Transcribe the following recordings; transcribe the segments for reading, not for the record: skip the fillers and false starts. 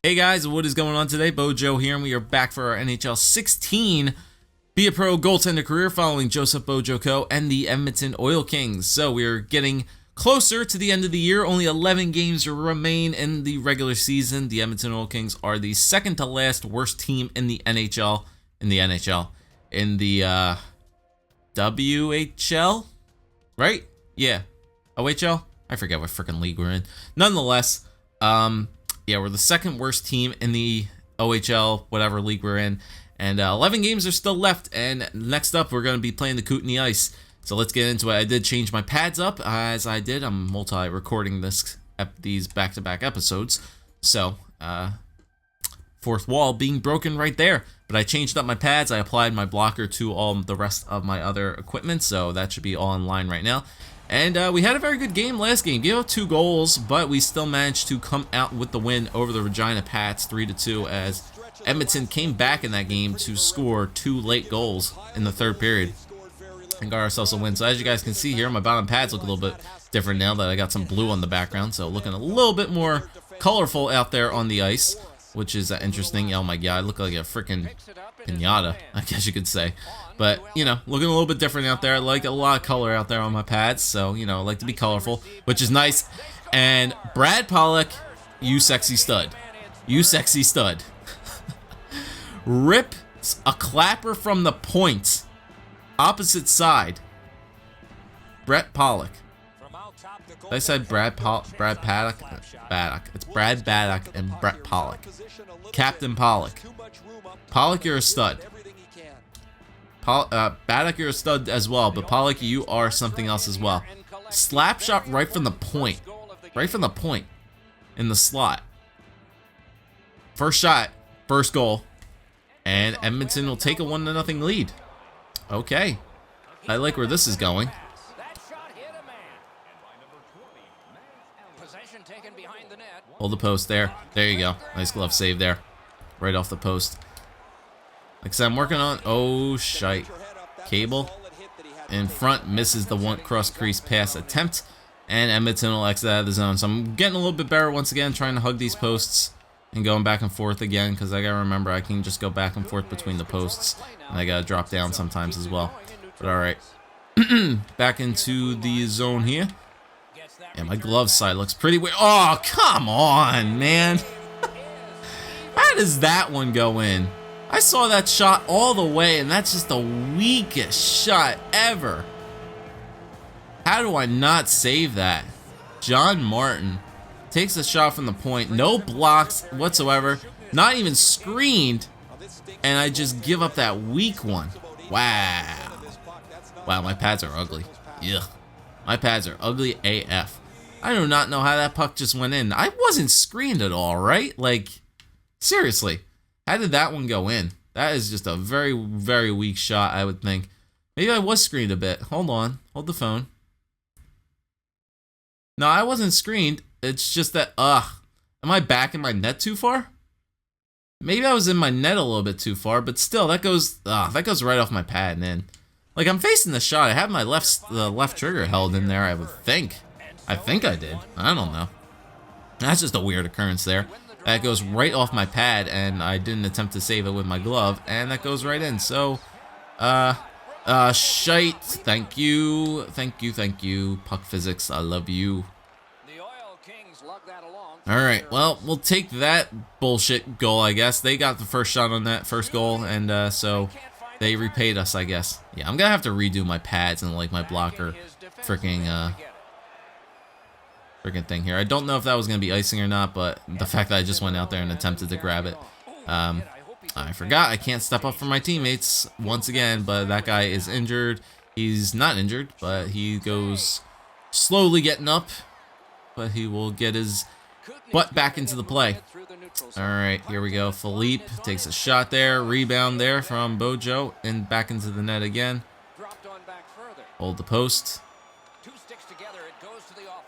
Hey guys, what is going on today? Bojo here, and we are back for our NHL 16 Be a Pro goaltender career following Joseph Bojoco and the Edmonton Oil Kings. So we are getting closer to the end of the year. Only 11 games remain in the regular season. The Edmonton Oil Kings are the second to last worst team in the NHL. In the WHL, right? Yeah, OHL. I forget what freaking league we're in. Nonetheless, yeah, we're the second worst team in the OHL, whatever league we're in. And 11 games are still left. And next up, we're going to be playing the Kootenay Ice. So let's get into it. I did change my pads up as I did. I'm multi-recording these back-to-back episodes. So, fourth wall being broken right there. But I changed up my pads. I applied my blocker to all the rest of my other equipment. So that should be all in line right now. And we had a very good game last game. Gave up 2 goals, but we still managed to come out with the win over the Regina Pats 3-2 as Edmonton came back in that game to score 2 late goals in the third period and got ourselves a win. So as you guys can see here, my bottom pads look a little bit different now that I got some blue on the background. So looking a little bit more colorful out there on the ice, which is interesting. Oh my god, I look like a freaking pinata, I guess you could say. But, you know, looking a little bit different out there. I like a lot of color out there on my pads. So, you know, I like to be colorful, which is nice. And Brad Pollock, you sexy stud. You sexy stud. Rip a clapper from the point. Opposite side. Brett Pollock. I said Brad Paddock. It's Brad Paddock and Brett Pollock. Captain Pollock. Pollock, you're a stud. Paddock, you're a stud as well, but Pollock, you are something else as well. Slap shot right from the point. Right from the point. In the slot. First shot. First goal. And Edmonton will take a 1-0 lead. Okay. I like where this is going. Hold the post there. There you go. Nice glove save there. Right off the post. Like I said, I'm working on... Oh, shite. Cable. In front. Misses the one cross-crease pass attempt. And Edmonton will exit out of the zone. So I'm getting a little bit better once again. Trying to hug these posts. And going back and forth again. Because I got to remember I can just go back and forth between the posts. And I got to drop down sometimes as well. But alright. Back into the zone here. Yeah, my glove side looks pretty weird. Oh, come on, man. How does that one go in? I saw that shot all the way, and that's just the weakest shot ever. How do I not save that? John Martin takes a shot from the point. No blocks whatsoever. Not even screened. And I just give up that weak one. Wow. Wow, my pads are ugly. Ugh. My pads are ugly AF. I do not know how that puck just went in. I wasn't screened at all, right? Like, seriously. How did that one go in? That is just a very, very weak shot, I would think. Maybe I was screened a bit. Hold on. Hold the phone. No, I wasn't screened. It's just that, am I back in my net too far? Maybe I was in my net a little bit too far, but still, that goes right off my pad and in. Like, I'm facing the shot. I have my left trigger held in there, I would think. I think I did. I don't know. That's just a weird occurrence there. That goes right off my pad, and I didn't attempt to save it with my glove, and that goes right in. So, shite. Thank you. Thank you, thank you. Puck physics, I love you. Alright, well, we'll take that bullshit goal, I guess. They got the first shot on that first goal, and so they repaid us, I guess. Yeah, I'm gonna have to redo my pads and, like, my blocker freaking thing here. I don't know if that was going to be icing or not, but the fact that I just went out there and attempted to grab it. I forgot I can't step up for my teammates once again, but that guy is injured. He's not injured, but he goes slowly getting up, but he will get his butt back into the play. Alright, here we go. Philippe takes a shot there. Rebound there from Bojo, and back into the net again. Hold the post.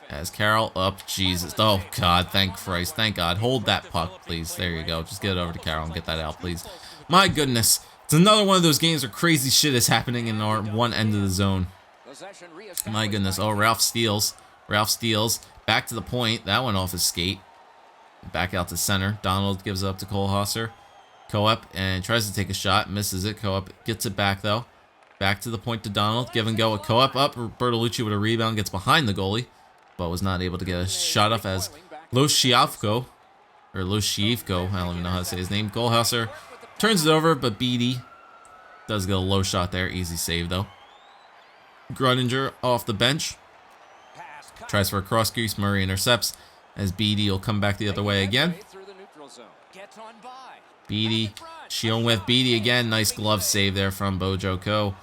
As Carroll up, Jesus. Oh, God, thank Christ. Thank God. Hold that puck, please. There you go. Just get it over to Carroll and get that out, please. My goodness. It's another one of those games where crazy shit is happening in our one end of the zone. My goodness. Oh, Ralph steals. Back to the point. That went off his skate. Back out to center. Donald gives it up to Kohlhasser. Co-op and tries to take a shot. Misses it. Co-op gets it back, though. Back to the point to Donald. Give and go with Co-op up. Bertolucci with a rebound. Gets behind the goalie, but was not able to get a shot off as Loshiavko, I don't even know how to say his name. Kohlhasser turns it over, but Beatty does get a low shot there. Easy save, though. Gruninger off the bench. Tries for a cross crease. Murray intercepts as Beatty will come back the other way again. Beatty, shielding with Beatty again. Nice glove save there from Bojo Ko.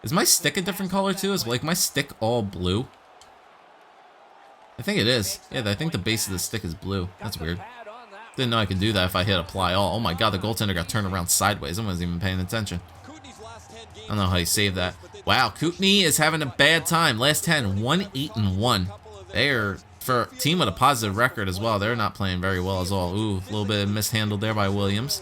Is my stick a different color too? Is like my stick all blue? I think it is. Yeah, I think the base of the stick is blue. That's weird. Didn't know I could do that if I hit apply all. Oh my god, the goaltender got turned around sideways. I wasn't even paying attention. I don't know how you save that. Wow, Kootenay is having a bad time. Last 10, 1-8-1. They are, for a team with a positive record as well, they're not playing very well as well. Ooh, a little bit mishandled there by Williams.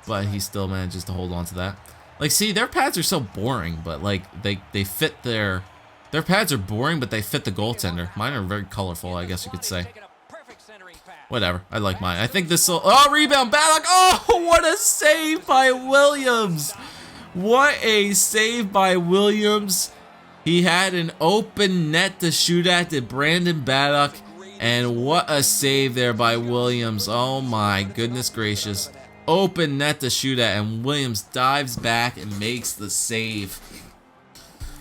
But he still manages to hold on to that. Like, see, their pads are so boring, but, like, they fit their pads are boring, but they fit the goaltender. Mine are very colorful, I guess you could say. Whatever, I like mine. I think this will... Oh, rebound, Baddock! Oh, what a save by Williams! What a save by Williams. He had an open net to shoot at to Brandon Baddock. And what a save there by Williams. Oh my goodness gracious. Open net to shoot at, and Williams dives back and makes the save.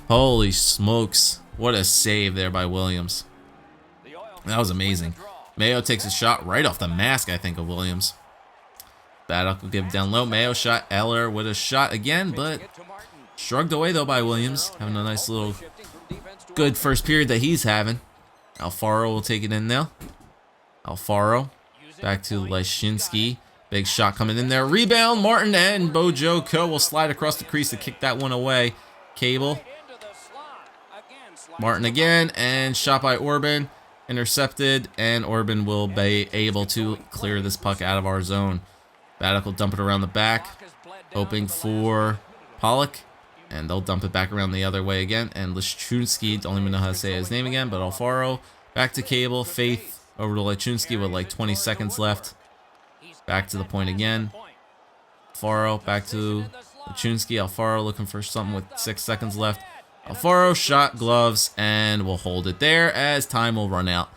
Holy smokes. What a save there by Williams. That was amazing. Mayo takes a shot right off the mask, I think, of Williams. Baddock will give down low. Mayo shot. Eller with a shot again, but shrugged away, though, by Williams. Having a nice little good first period that he's having. Alfaro will take it in now. Alfaro back to Leshinsky. Big shot coming in there. Rebound. Martin and Bojo Ko will slide across the crease to kick that one away. Cable. Martin again, and shot by Orban. Intercepted, and Orban will be able to clear this puck out of our zone. Baddock will dump it around the back, hoping for Pollock, and they'll dump it back around the other way again. And Leszczynski, don't even know how to say his name again, but Alfaro back to Cable. Faith over to Leszczynski with like 20 seconds left. Back to the point again. Alfaro back to Leszczynski. Alfaro looking for something with 6 seconds left. Alfaro shot, gloves, and we'll hold it there as time will run out.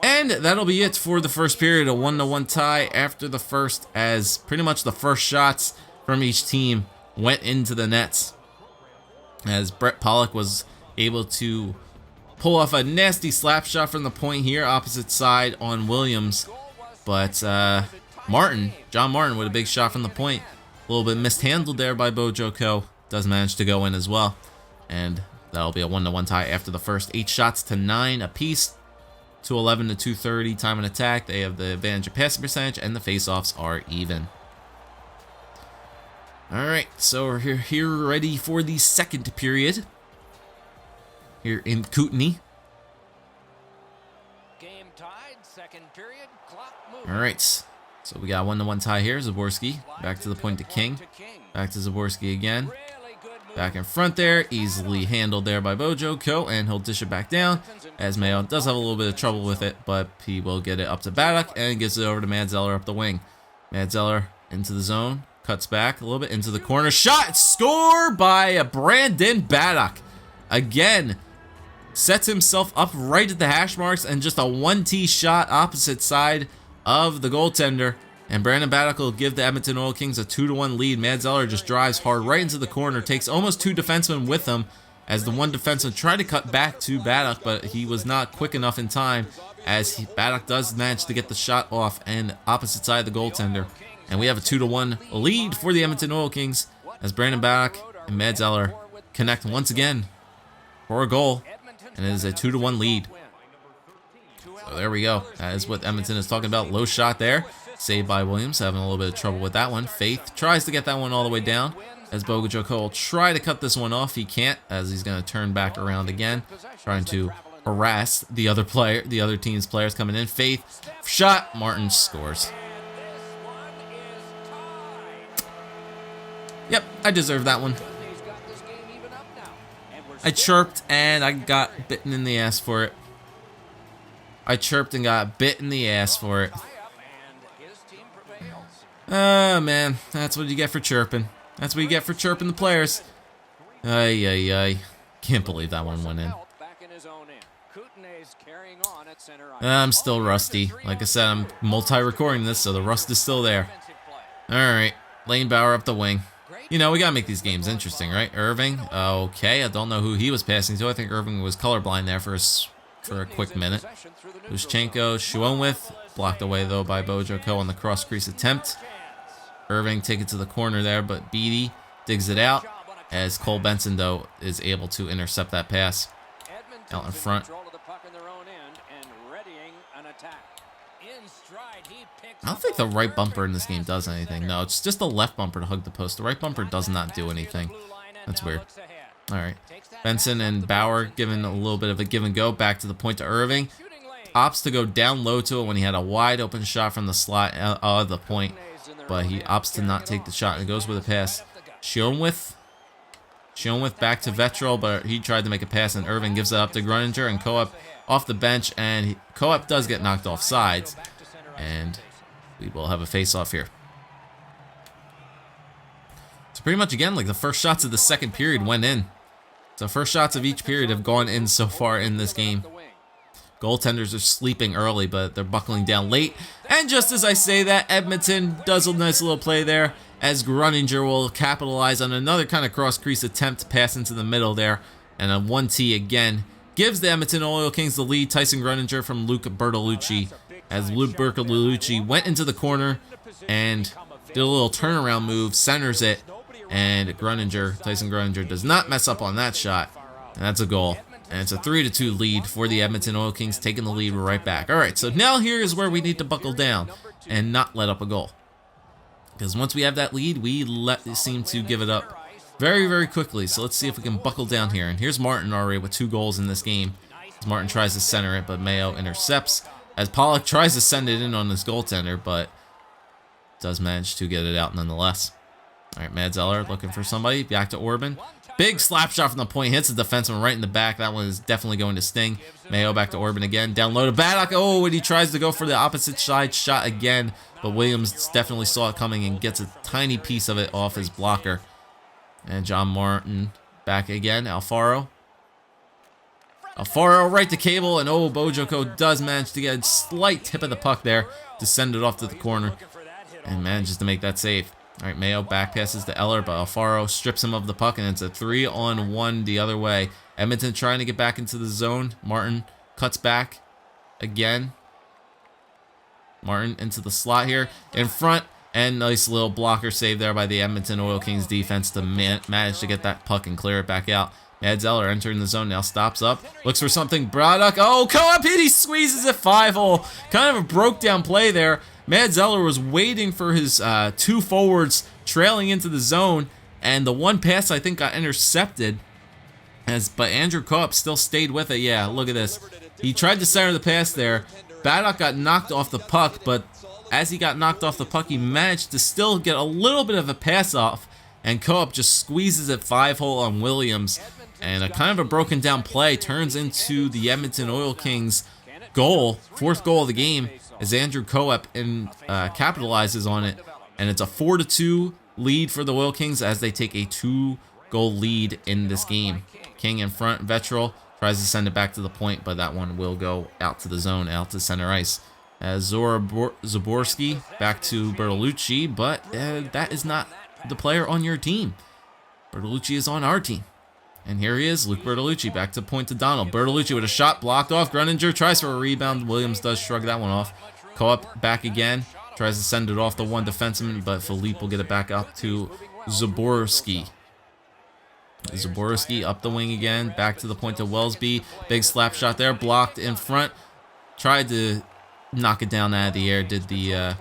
And that'll be it for the first period, a 1-1 tie after the first, as pretty much the first shots from each team went into the nets. As Brett Pollock was able to pull off a nasty slap shot from the point here, opposite side on Williams. But John Martin with a big shot from the point. A little bit mishandled there by Bojo Ko. Does manage to go in as well. And that'll be a 1-1 tie after the first. 8 shots to 9 apiece. 211 to 230 time and attack. They have the advantage of passing percentage, and the faceoffs are even. Alright, so we're here ready for the second period. Here in Kootenay. Game tied, second period, clock moving. Alright, so we got a 1-1 tie here. Zaborski back to the point to King. Back to Zaborski again. Back in front there, easily handled there by Bojo Ko, and he'll dish it back down, as Mayo does have a little bit of trouble with it, but he will get it up to Baddock, and gives it over to Madzeller up the wing. Madzeller into the zone, cuts back a little bit into the corner, shot, score by Brandon Baddock. Again, sets himself up right at the hash marks, and just a 1T shot opposite side of the goaltender. And Brandon Baddock will give the Edmonton Oil Kings a 2-1 lead. Madzeller just drives hard right into the corner, takes almost 2 defensemen with him, as the one defenseman tried to cut back to Baddock, but he was not quick enough in time, as Baddock does manage to get the shot off and opposite side of the goaltender. And we have a 2-1 lead for the Edmonton Oil Kings, as Brandon Baddock and Madzeller connect once again for a goal, and it is a 2-1 lead. So there we go. That is what Edmonton is talking about. Low shot there. Saved by Williams, having a little bit of trouble with that one. Faith tries to get that one all the way down, as Bojo Ko will try to cut this one off. He can't, as he's going to turn back around again, trying to harass the other team's players coming in. Faith shot, Martin scores. Yep, I deserve that one. I chirped and I got bitten in the ass for it. I chirped and got bit in the ass for it. And his team prevails. Oh, man. That's what you get for chirping. That's what you get for chirping the players. Ay, ay, ay. Can't believe that one went in. Back in his own end. Kootenays carrying on at center ice. I'm still rusty. Like I said, I'm multi-recording this, so the rust is still there. Alright. Lane Bauer up the wing. You know, we gotta make these games interesting, right? Irving. Okay, I don't know who he was passing to. I think Irving was colorblind there for a quick minute. Lushchenko, Shuonwith. Blocked away, though, by Bojoko on the cross-crease attempt. Irving take it to the corner there, but Beattie digs it out as Cole Benson, though, is able to intercept that pass out in front. I don't think the right bumper in this game does anything. No, it's just the left bumper to hug the post. The right bumper does not do anything. That's weird. All right. Benson and Bauer giving a little bit of a give and go. Back to the point to Irving. Opts to go down low to it when he had a wide open shot from the slot of the point. But he opts to not take the shot. It goes with a pass. Shuonwith back to Vetral, but he tried to make a pass, and Irving gives it up to Gruninger, and Coop off the bench, and Coop does get knocked off sides, and we will have a face-off here. So pretty much, again, like the first shots of the second period went in. So first shots of each period have gone in so far in this game. Goaltenders are sleeping early, but they're buckling down late. And just as I say that, Edmonton does a nice little play there, as Gruninger will capitalize on another kind of cross-crease attempt to pass into the middle there. And a 1T again gives the Edmonton Oil Kings the lead. Tyson Gruninger from Luke Bertolucci, as Luke Bertolucci went into the corner and did a little turnaround move, centers it, and Tyson Gruninger does not mess up on that shot, and that's a goal. And it's a 3-2 lead for the Edmonton Oil Kings, taking the lead right back. All right, so now here is where we need to buckle down and not let up a goal. Because once we have that lead, we seem to give it up very, very quickly. So let's see if we can buckle down here. And here's Martin already with 2 goals in this game. As Martin tries to center it, but Mayo intercepts. As Pollock tries to send it in on his goaltender, but does manage to get it out nonetheless. All right, Mads Eller looking for somebody. Back to Orban. Big slap shot from the point. Hits the defenseman right in the back. That one is definitely going to sting. Mayo back to Orban again. Down low to Baddock. Oh, and he tries to go for the opposite side shot again. But Williams definitely saw it coming and gets a tiny piece of it off his blocker. And John Martin back again. Alfaro right to Cable. And oh, Bojoko does manage to get a slight tip of the puck there to send it off to the corner. And manages to make that save. All right, Mayo back passes to Eller, but Alfaro strips him of the puck, and it's a 3-on-1 the other way. Edmonton trying to get back into the zone. Martin cuts back again. Martin into the slot here in front, and nice little blocker save there by the Edmonton Oil Kings defense to manage to get that puck and clear it back out. Mads Eller entering the zone now, stops up, looks for something. Braddock, oh, co-op hit, he squeezes it 5-hole. Kind of a broke down play there. Mads Eller was waiting for his 2 forwards trailing into the zone, and the one pass I think got intercepted. But Andrew Coop still stayed with it. Yeah, look at this. He tried to center the pass there. Baddock got knocked off the puck, but as he got knocked off the puck, he managed to still get a little bit of a pass off, and Coop just squeezes it 5-hole on Williams. And a kind of a broken down play turns into the Edmonton Oil Kings goal, 4th goal of the game, as Andrew Coop capitalizes on it, and it's a 4-2 lead for the Oil Kings as they take a 2-goal lead in this game. King in front, Vetral tries to send it back to the point, but that one will go out to the zone, out to center ice. As Zaborski back to Bertolucci, but that is not the player on your team. Bertolucci is on our team. And here he is, Luke Bertolucci, back to point to Donald. Bertolucci with a shot blocked off. Gruninger tries for a rebound. Williams does shrug that one off. Coop back again. Tries to send it off the one defenseman, but Philippe will get it back up to Zaborski. Zaborski up the wing again. Back to the point to Wellesby. Big slap shot there. Blocked in front. Tried to knock it down out of the air. Did the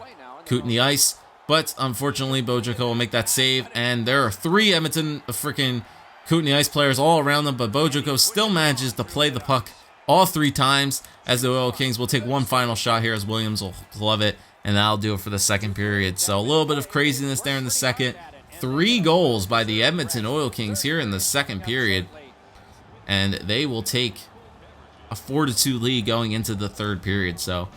Kootenay ice. But unfortunately, Bojoko will make that save. And there are 3 Edmonton freaking Kootenay Ice players all around them, but Bojoko still manages to play the puck all 3 times as the Oil Kings will take one final shot here as Williams will glove it, and that'll do it for the second period. So a little bit of craziness there in the second. 3 goals by the Edmonton Oil Kings here in the second period, and they will take a 4-2 lead going into the third period. So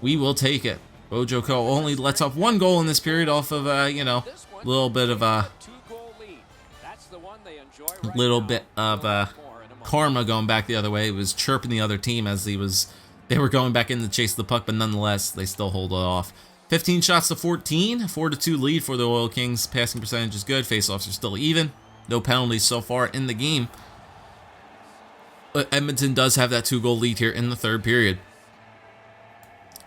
we will take it. Bojoko only lets up 1 goal in this period off of, you know, a little bit of karma going back the other way. He was chirping the other team as they were going back in to chase the puck, but nonetheless, they still hold it off. 15 shots to 14, 4-2 lead for the Oil Kings. Passing percentage is good. Faceoffs are still even. No penalties so far in the game. But Edmonton does have that 2-goal lead here in the third period.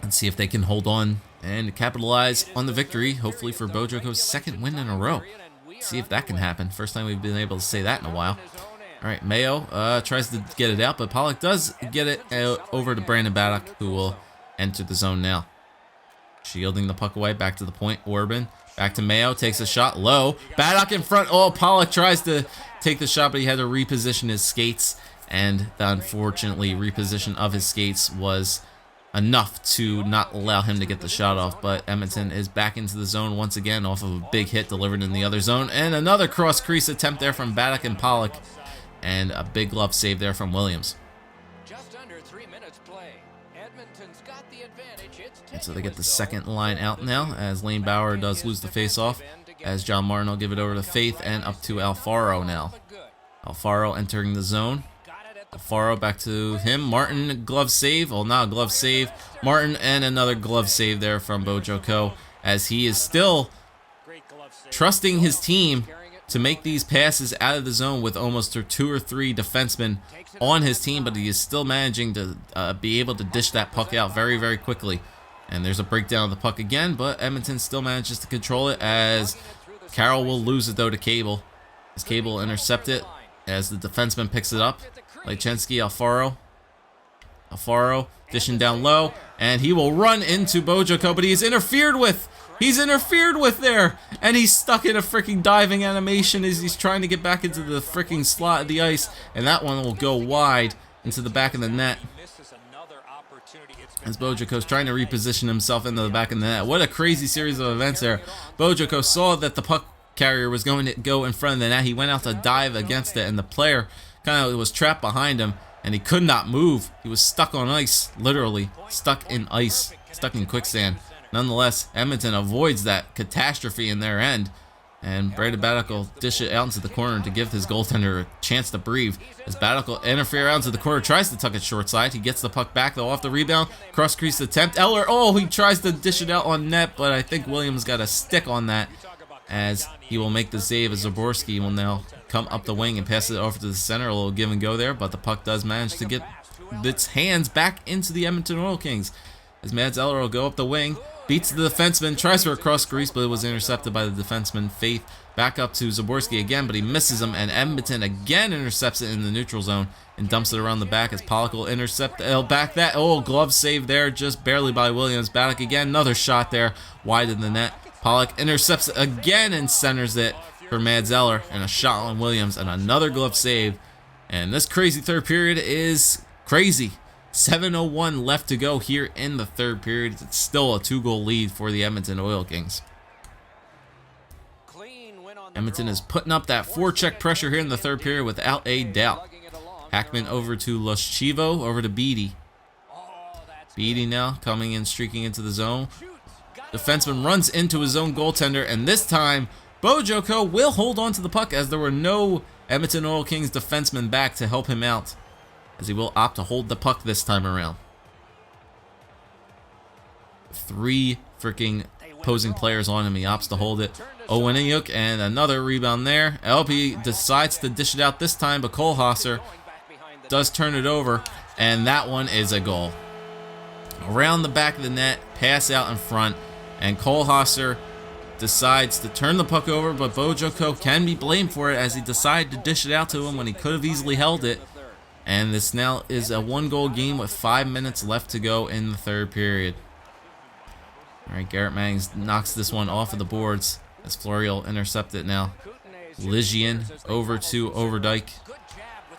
Let's see if they can hold on and capitalize on the victory, hopefully for Bojoko's 2nd win in a row. See if that can happen. First time we've been able to say that in a while. All right, Mayo tries to get it out, but Pollock does get it over to Brandon Baddock, who will enter the zone now. Shielding the puck away, back to the point, Orban. Back to Mayo, takes a shot low. Baddock in front. Oh, Pollock tries to take the shot, but he had to reposition his skates. And unfortunately, reposition of his skates was enough to not allow him to get the shot off. But Edmonton is back into the zone once again off of a big hit delivered in the other zone. And another cross-crease attempt there from Baddock and Pollock. And a big glove save there from Williams. Just under 3 minutes play. Edmonton's got the advantage. And so they get the second line out now as Lane Bauer does lose the face-off. As John Martin will give it over to Faith and up to Alfaro now. Alfaro entering the zone. Alfaro back to him. Martin, glove save. Well, not a glove save. Martin and another glove save there from Bojoko as he is still trusting his team to make these passes out of the zone with almost 2 or 3 defensemen on his team, but he is still managing to be able to dish that puck out very, very quickly. And there's a breakdown of the puck again, but Edmonton still manages to control it as Carroll will lose it though to Cable. As Cable will intercept it as the defenseman picks it up. Lechensky, Alfaro dishing down low, and he will run into Bojoko, but he's interfered with. He's interfered with there, and he's stuck in a freaking diving animation as he's trying to get back into the freaking slot of the ice, and that one will go wide into the back of the net. As Bojoko's trying to reposition himself into the back of the net. What a crazy series of events there. Bojoko saw that the puck carrier was going to go in front of the net. He went out to dive against it, and the player kind of was trapped behind him, and he could not move. He was stuck on ice, literally stuck in ice, stuck in quicksand. Nonetheless, Edmonton avoids that catastrophe in their end, and Brandon Baddock will dish it out into the corner to give his goaltender a chance to breathe. As Baddock will interfere out into the corner, tries to tuck it short side. He gets the puck back though off the rebound. Cross crease attempt. Eller, oh, he tries to dish it out on net, but I think Williams got a stick on that as he will make the save as Zaborski will now come up the wing and pass it over to the center. A little give and go there, but the puck does manage to get its hands back into the Edmonton Oil Kings. As Mads Eller will go up the wing, beats the defenseman, tries for a cross crease, but it was intercepted by the defenseman Faith. Back up to Zaborski again, but he misses him, and Edmonton again intercepts it in the neutral zone and dumps it around the back as Pollock will intercept. Back that. Oh, glove save there, just barely by Williams. Baddock again, another shot there, wide in the net. Pollock intercepts it again and centers it for Mads Eller, and a shot on Williams, and another glove save. And this crazy third period is crazy. 7:01 left to go here in the third period. It's still a 2-goal lead for the Edmonton Oil Kings. Edmonton is putting up that forecheck pressure here in the third period without a doubt. Hackman over to Loschivo, over to Beatty. Beatty now coming in, streaking into the zone. Defenseman runs into his own goaltender, and this time Bojoko will hold on to the puck as there were no Edmonton Oil Kings defensemen back to help him out, as he will opt to hold the puck this time around. 3 freaking opposing players on him. He opts to hold it. Oweniuk and another rebound there. LP decides to dish it out this time, but Kohlhasser does turn it over, and that one is a goal. Around the back of the net, pass out in front, and Kohlhasser decides to turn the puck over, but Bojoko can be blamed for it as he decided to dish it out to him when he could have easily held it. And this now is a 1-goal game with 5 minutes left to go in the third period. Alright, Garrett Mangs knocks this one off of the boards as Fleury will intercept it now. Ligian over to Overdyke.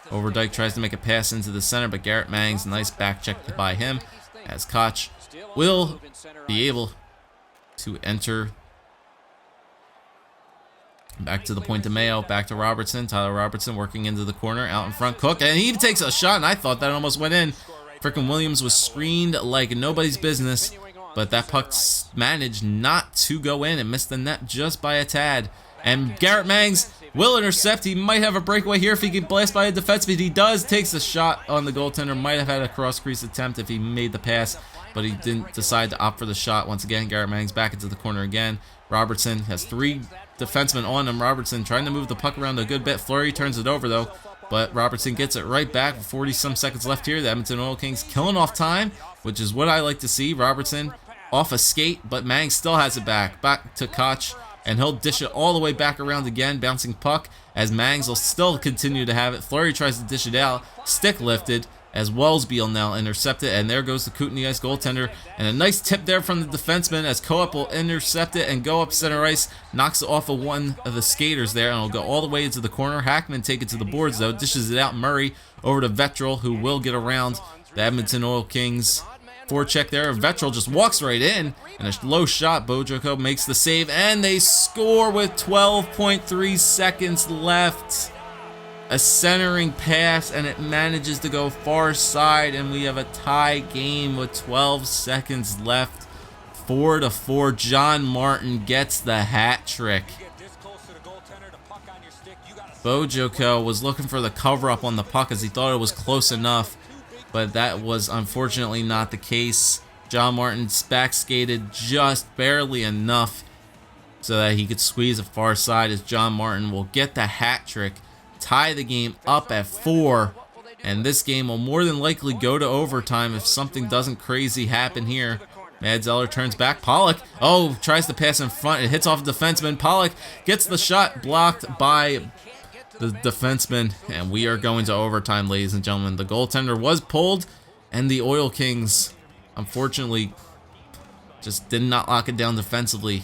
Overdyke tries to make a pass into the center, but Garrett Mangs, nice back check by him, as Koch will be able to enter Back to the point to Mayo, back to Robertson. Tyler Robertson working into the corner, out in front, Cook, and he takes a shot, and I thought that almost went in. Frickin' Williams was screened like nobody's business, but that puck managed not to go in and missed the net just by a tad. And Garrett Mangs will intercept. He might have a breakaway here if he can blast by a defenseman. He does, takes a shot on the goaltender. Might have had a cross-crease attempt if he made the pass, but he didn't decide to opt for the shot. Once again, Garrett Mangs back into the corner again. Robertson has 3 defensemen on him. Robertson trying to move the puck around a good bit. Fleury turns it over though, but Robertson gets it right back with 40-some seconds left here. The Edmonton Oil Kings killing off time, which is what I like to see. Robertson off a skate, but Mangs still has it back. Back to Koch, and he'll dish it all the way back around again. Bouncing puck as Mangs will still continue to have it. Fleury tries to dish it out. Stick lifted as Wellsby will now intercept it, and there goes the Kootenay Ice goaltender. And a nice tip there from the defenseman as Coop will intercept it and go up center ice, knocks it off of one of the skaters there, and it'll go all the way into the corner. Hackman take it to the boards though, dishes it out. Murray over to Vetral, who will get around the Edmonton Oil Kings forecheck there. Vetral just walks right in, and a low shot. Bojoco makes the save, and they score with 12.3 seconds left. A centering pass, and it manages to go far side, and we have a tie game with 12 seconds left. 4-4. John Martin gets the hat trick. Bojoco was looking for the cover up on the puck as he thought it was close enough, but that was unfortunately not the case. John Martin back skated just barely enough so that he could squeeze it far side as John Martin will get the hat trick, tie the game up at 4, and this game will more than likely go to overtime if something doesn't crazy happen here. Madzeller turns back. Pollock, tries to pass in front. It hits off the defenseman. Pollock gets the shot blocked by the defenseman, and we are going to overtime, ladies and gentlemen. The goaltender was pulled, and the Oil Kings, unfortunately, just did not lock it down defensively.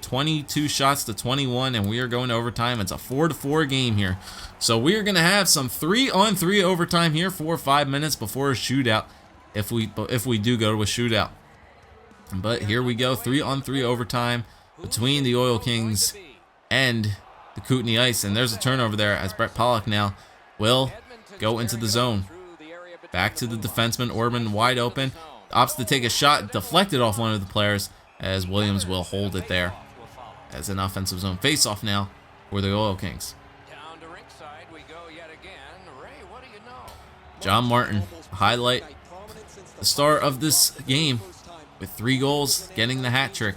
22 shots to 21, and we are going to overtime. It's a 4-4 game here. So we are going to have some 3-on-3 overtime here, 4 or 5 minutes before a shootout, if we do go to a shootout. But here we go, 3-on-3 overtime between the Oil Kings and the Kootenay Ice, and there's a turnover there as Brett Pollock now will go into the zone. Back to the defenseman, Orban wide open, opts to take a shot, deflected off one of the players as Williams will hold it there as an offensive zone face-off now for the Oil Kings. John Martin, highlight the star of this game with 3 goals, getting the hat trick.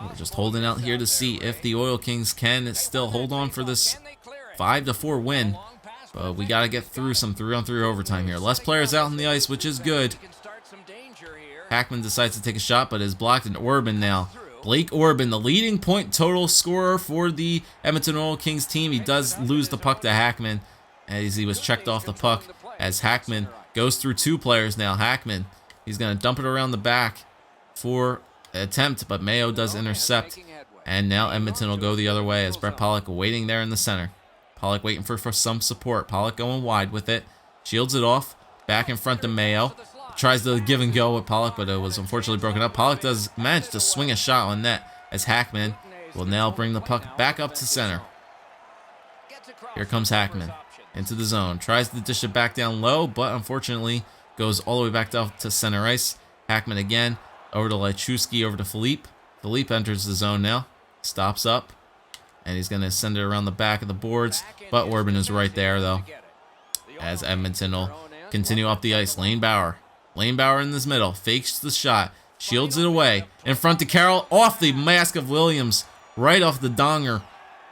We're just holding out here to see if the Oil Kings can still hold on for this 5-4 win. But we got to get through some 3-on-3 overtime here. Less players out on the ice, which is good. Hackman decides to take a shot, but is blocked, and Orban now. Blake Orban, the leading point total scorer for the Edmonton Oil Kings team. He does lose the puck to Hackman as he was checked off the puck as Hackman goes through 2 players now. Hackman, he's going to dump it around the back for an attempt, but Mayo does intercept, and now Edmonton will go the other way as Brett Pollock waiting there in the center. Pollock waiting for some support. Pollock going wide with it. Shields it off. Back in front to Mayo. Tries to give and go with Pollock, but it was unfortunately broken up. Pollock does manage to swing a shot on net as Hackman will now bring the puck back up to center. Here comes Hackman into the zone. Tries to dish it back down low, but unfortunately goes all the way back up to center ice. Hackman again. Over to Lychewski, over to Philippe. Philippe enters the zone now. Stops up. And he's going to send it around the back of the boards. But Orban is right there, though. As Edmonton will continue up the ice. Lane Bauer. Lane Bauer in this middle. Fakes the shot. Shields it away. In front to Carroll. Off the mask of Williams. Right off the donger.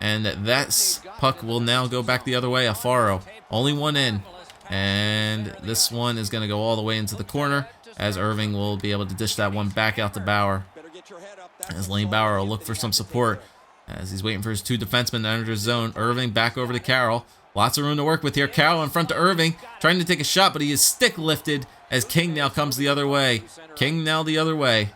And that puck will now go back the other way. Afaro. Only one in. And this one is going to go all the way into the corner, as Irving will be able to dish that one back out to Bauer. As Lane Bauer will look for some support as he's waiting for his 2 defensemen to enter his zone. Irving back over to Carroll. Lots of room to work with here. Carroll in front to Irving, trying to take a shot, but he is stick lifted as King now comes the other way. King now the other way.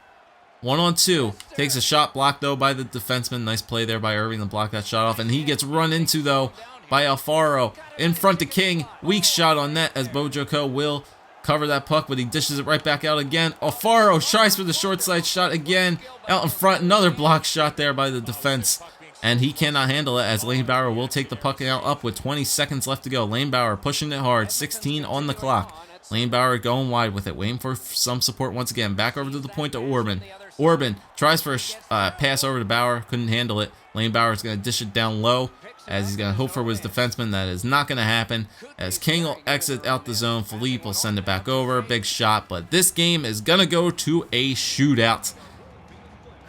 1-on-2. Takes a shot blocked, though, by the defenseman. Nice play there by Irving to block that shot off. And he gets run into, though, by Alfaro. In front to King. Weak shot on net as Bojoco will cover that puck, but he dishes it right back out again. Alfaro tries for the short side shot again. Out in front, another block shot there by the defense. And he cannot handle it as Lane Bauer will take the puck out up with 20 seconds left to go. Lane Bauer pushing it hard, 16 on the clock. Lane Bauer going wide with it, waiting for some support once again. Back over to the point to Orban. Orban tries for a pass over to Bauer, couldn't handle it. Lane Bauer is going to dish it down low as he's going to hope for his defenseman. That is not going to happen as King will exit out the zone. Philippe will send it back over. Big shot, but this game is going to go to a shootout.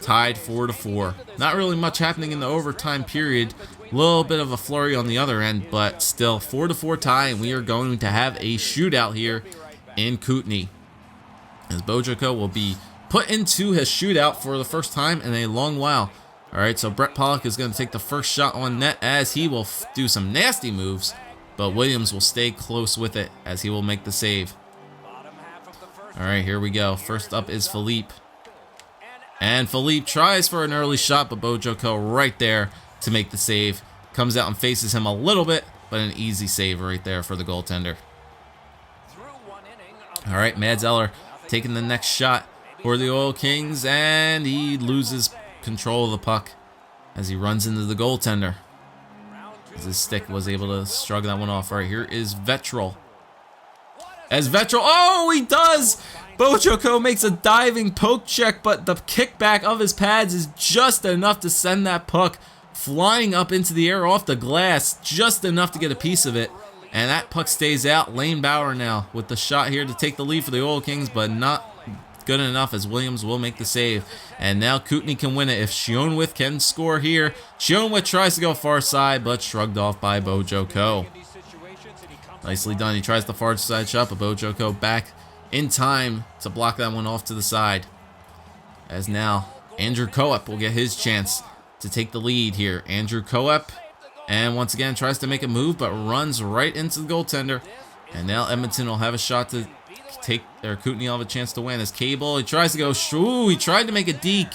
Tied 4-4. Not really much happening in the overtime period. A little bit of a flurry on the other end, but still 4-4 tie, and we are going to have a shootout here in Kootenay. As Bojoco will be put into his shootout for the first time in a long while. Alright, so Brett Pollock is going to take the first shot on net as he will do some nasty moves, but Williams will stay close with it as he will make the save. Alright, here we go. First up is Philippe. And Philippe tries for an early shot, but Bojoco right there to make the save. Comes out and faces him a little bit, but an easy save right there for the goaltender. All right, Mads Eller taking the next shot for the Oil Kings, and he loses control of the puck as he runs into the goaltender. As his stick was able to shrug that one off. All right, here is Vetrol. As Vetrol, oh, he does! Bojoco makes a diving poke check, but the kickback of his pads is just enough to send that puck flying up into the air off the glass, just enough to get a piece of it. And that puck stays out. Lane Bauer now with the shot here to take the lead for the Oil Kings, but not good enough as Williams will make the save. And now Kootenay can win it if Shionwith can score here. Shionwith tries to go far side, but shrugged off by Bojoco. Nicely done. He tries the far side shot, but Bojoco back in time to block that one off to the side. As now Andrew Coep will get his chance to take the lead here. Andrew Coep, and once again tries to make a move, but runs right into the goaltender. And now Edmonton will have a shot to take, or Kootenay will have a chance to win. As Cable, he tries to go, he tried to make a deke,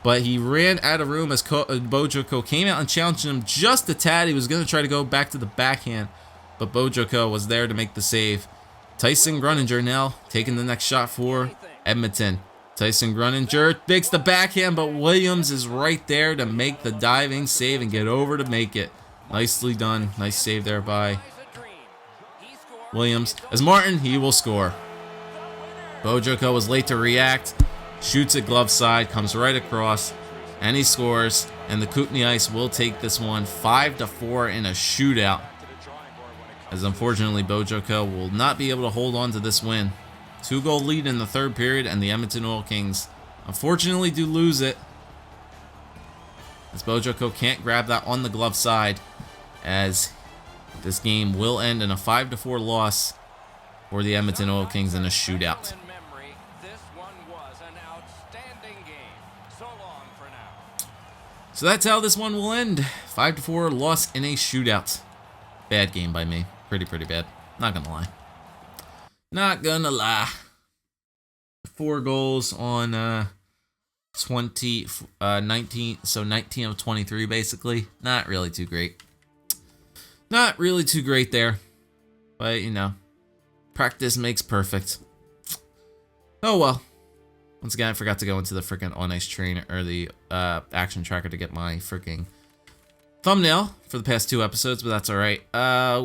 but he ran out of room as Bojoco came out and challenged him just a tad. He was going to try to go back to the backhand, but Bojoco was there to make the save. Tyson Gruninger now taking the next shot for Edmonton. Tyson Gruninger makes the backhand, but Williams is right there to make the diving save and get over to make it. Nicely done. Nice save there by Williams. As Martin, he will score. Bojoco was late to react. Shoots it glove side, comes right across, and he scores. And the Kootenay Ice will take this one 5-4 in a shootout. As unfortunately, Bojoco will not be able to hold on to this win. 2-goal lead in the third period, and the Edmonton Oil Kings unfortunately do lose it. As Bojoco can't grab that on the glove side, as this game will end in a 5-4 loss for the Edmonton Oil Kings in a shootout. So that's how this one will end. 5-4 loss in a shootout. Bad game by me. Pretty bad. Not gonna lie. Not gonna lie. 4 goals on 19, so 19 of 23 basically. Not really too great. Not really too great there. But, you know, practice makes perfect. Oh well. Once again, I forgot to go into the freaking On Ice Trainer, or the action tracker to get my freaking thumbnail for the past 2 episodes, but that's alright.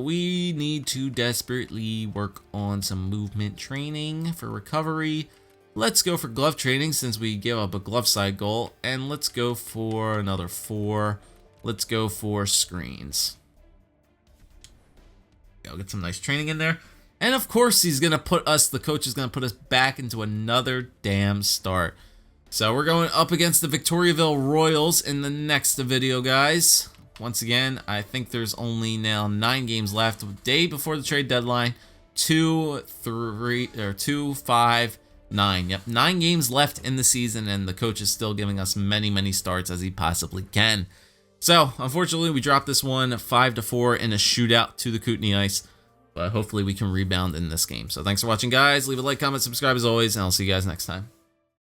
We need to desperately work on some movement training for recovery. Let's go for glove training since we gave up a glove side goal, and let's go for another 4. Let's go for screens. I'll get some nice training in there. And of course, he's going to put us, the coach is going to put us back into another damn start. So we're going up against the Victoriaville Royals in the next video, guys. Once again, I think there's only now 9 games left. The day before the trade deadline, 2, 5, 9. Yep, 9 games left in the season, and the coach is still giving us many starts as he possibly can. So, unfortunately, we dropped this one 5-4 in a shootout to the Kootenay Ice. But hopefully we can rebound in this game. So thanks for watching, guys. Leave a like, comment, subscribe as always, and I'll see you guys next time.